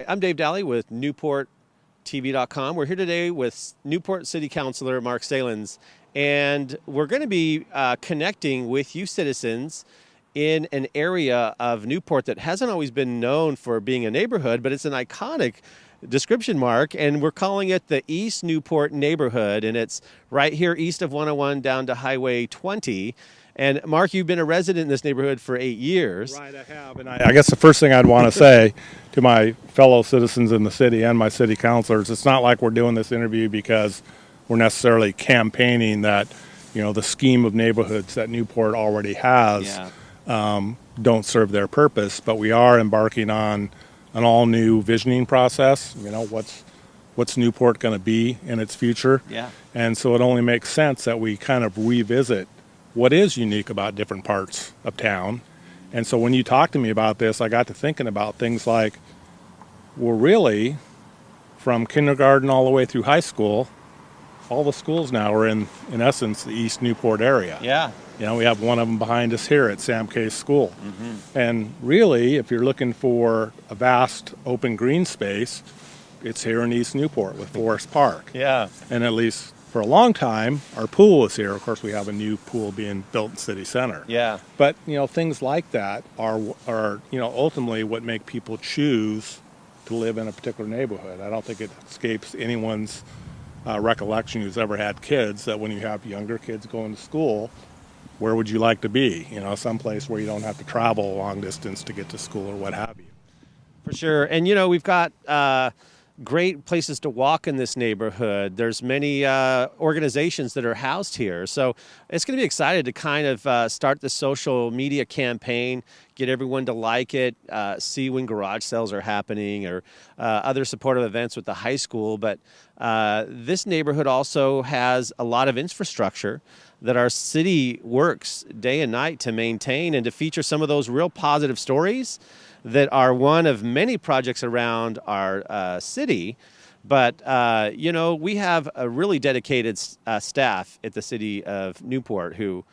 I'm Dave Daly with NewportTV.com. We're here today with Newport City Councilor Mark Salins, and we're going to be connecting with you citizens in an area of Newport that hasn't always been known for being a neighborhood, but it's an iconic description, Mark, and we're calling it the East Newport neighborhood, and it's right here east of 101 down to Highway 20. And Mark, you've been a resident in this neighborhood for 8 years. Right, I have. And I guess the first thing I'd want to say to my fellow citizens in the city and my city councilors, it's not like we're doing this interview because we're necessarily campaigning that, the scheme of neighborhoods that Newport already has don't serve their purpose. But we are embarking on an all-new visioning process. What's Newport going to be in its future? Yeah. And so it only makes sense that we kind of revisit what is unique about different parts of town. And so when you talk to me about this, I got to thinking about things like, well, really, from kindergarten all the way through high school, all the schools now are in essence, the East Newport area. Yeah. We have one of them behind us here at Sam Case School. Mm-hmm. And really, if you're looking for a vast open green space, it's here in East Newport with Forest Park. Yeah. And at least for a long time, our pool was here. Of course, we have a new pool being built in City Center. Yeah. But, things like that are ultimately what make people choose to live in a particular neighborhood. I don't think it escapes anyone's recollection who's ever had kids that when you have younger kids going to school, where would you like to be? Someplace where you don't have to travel a long distance to get to school or what have you. For sure. And, we've got great places to walk in this neighborhood. There's many organizations that are housed here. So it's going to be excited to kind of start the social media campaign, get everyone to like it, see when garage sales are happening or other supportive events with the high school. But this neighborhood also has a lot of infrastructure that our city works day and night to maintain and to feature some of those real positive stories that are one of many projects around our city. But, we have a really dedicated staff at the city of Newport who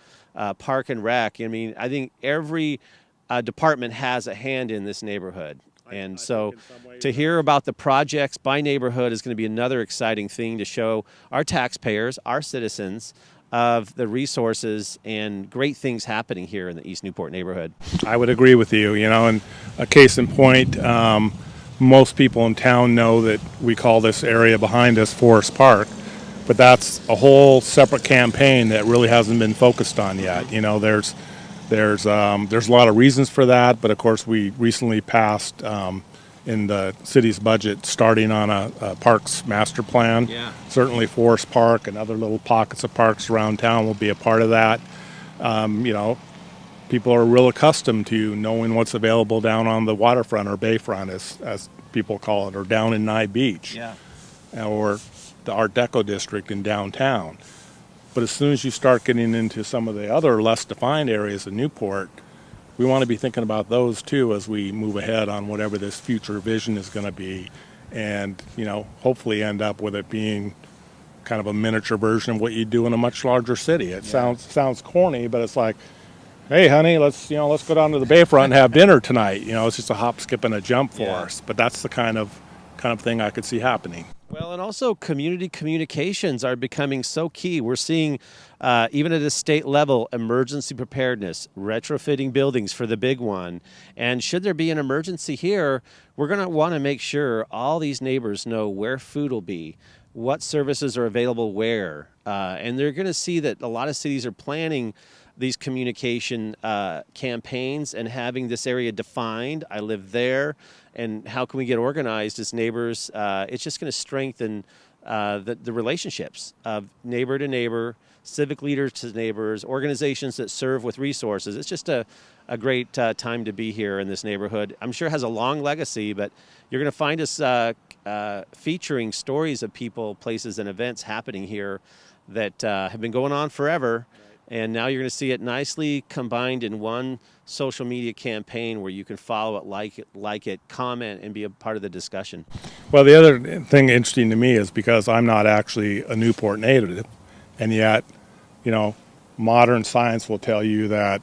park and rec. I think every department has a hand in this neighborhood. And so to hear about the projects by neighborhood is going to be another exciting thing to show our taxpayers, our citizens, of the resources and great things happening here in the East Newport neighborhood. I would agree with you, and a case in point, most people in town know that we call this area behind us Forest Park, but that's a whole separate campaign that really hasn't been focused on yet. There's a lot of reasons for that, but of course we recently passed in the city's budget starting on a parks master plan. Yeah. Certainly Forest Park and other little pockets of parks around town will be a part of that. People are real accustomed to knowing what's available down on the waterfront or bayfront, as people call it, or down in Nye Beach. Yeah. Or the Art Deco district in downtown. But as soon as you start getting into some of the other less defined areas of Newport, we want to be thinking about those too as we move ahead on whatever this future vision is going to be, and hopefully end up with it being kind of a miniature version of what you do in a much larger city. It sounds corny, but it's like, hey honey, let's go down to the bayfront and have dinner tonight. It's just a hop, skip, and a jump for us. But that's the kind of thing I could see happening. Well, and also community communications are becoming so key. We're seeing, even at a state level, emergency preparedness, retrofitting buildings for the big one. And should there be an emergency here, we're going to want to make sure all these neighbors know where food will be, what services are available where. And they're going to see that a lot of cities are planning these communication campaigns and having this area defined. I live there, and how can we get organized as neighbors? It's just going to strengthen the relationships of neighbor to neighbor, civic leaders to neighbors, organizations that serve with resources. It's just a great time to be here in this neighborhood. I'm sure it has a long legacy, but you're going to find us featuring stories of people, places, and events happening here that have been going on forever. And now you're going to see it nicely combined in one social media campaign where you can follow it, like it, comment, and be a part of the discussion. Well, the other thing interesting to me is because I'm not actually a Newport native, and yet, modern science will tell you that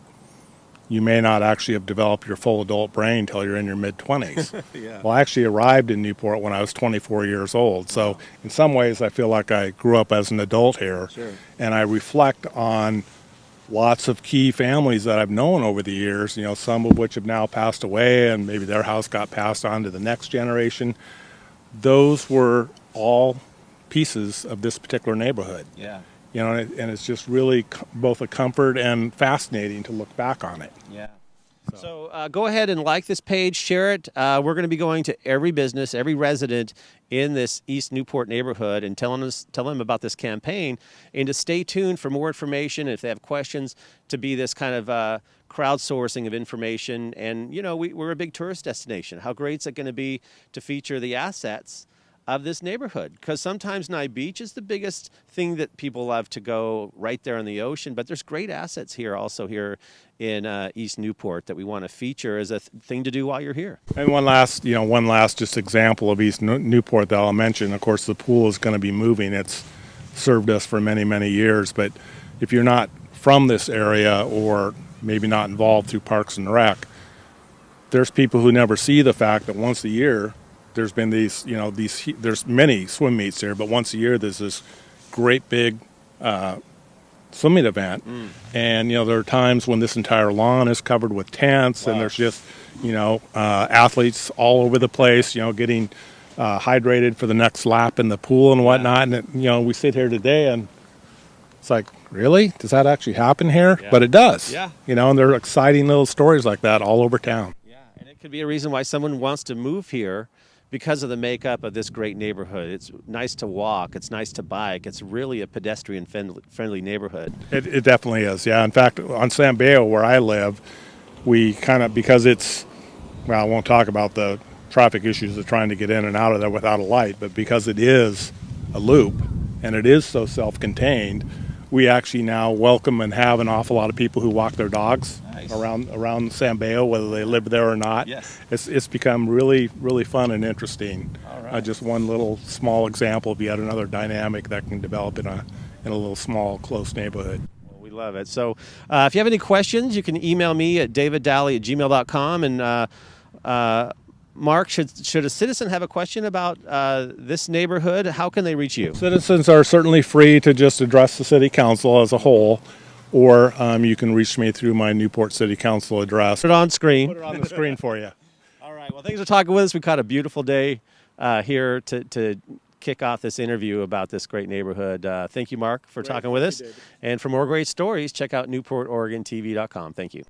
you may not actually have developed your full adult brain until you're in your mid-20s. Yeah. Well, I actually arrived in Newport when I was 24 years old. So in some ways, I feel like I grew up as an adult here. Sure. And I reflect on lots of key families that I've known over the years, some of which have now passed away and maybe their house got passed on to the next generation. Those were all pieces of this particular neighborhood. Yeah. And it's just really both a comfort and fascinating to look back on it. Yeah. So go ahead and like this page, share it. We're going to be going to every business, every resident in this East Newport neighborhood and tell them about this campaign, and to stay tuned for more information. If they have questions, to be this kind of crowdsourcing of information. And, we're a big tourist destination. How great is it going to be to feature the assets of this neighborhood? Because sometimes Nye Beach is the biggest thing that people love to go right there on the ocean, but there's great assets here also here in East Newport that we want to feature as a thing to do while you're here. And one last just example of East Newport that I'll mention. Of course, the pool is going to be moving. It's served us for many, many years, but if you're not from this area or maybe not involved through Parks and Rec, there's people who never see the fact that once a year there's been there's many swim meets here, but once a year there's this great big swimming event. And, there are times when this entire lawn is covered with tents. Wow. And there's just, athletes all over the place, getting hydrated for the next lap in the pool and whatnot. Yeah. And, we sit here today and it's like, really? Does that actually happen here? Yeah. But it does. Yeah. And there are exciting little stories like that all over town. Yeah. And it could be a reason why someone wants to move here, because of the makeup of this great neighborhood. It's nice to walk. It's nice to bike. It's really a pedestrian-friendly neighborhood. It definitely is, yeah. In fact, on San Beo, where I live, we kind of, because I won't talk about the traffic issues of trying to get in and out of there without a light, but because it is a loop and it is so self-contained, we actually now welcome and have an awful lot of people who walk their dogs. Nice. around San Beo, whether they live there or not. Yes. It's become really, really fun and interesting. All right. Just one little small example of yet another dynamic that can develop in a little small, close neighborhood. Well, we love it. So if you have any questions, you can email me at daviddally@gmail.com. And Mark, should a citizen have a question about this neighborhood, how can they reach you? Citizens are certainly free to just address the city council as a whole, or you can reach me through my Newport City Council address. Put it on screen. Put it on the screen for you. All right. Well, thanks for talking with us. We caught a beautiful day here to kick off this interview about this great neighborhood. Thank you, Mark, for talking with us. And for more great stories, check out NewportOregonTV.com. Thank you.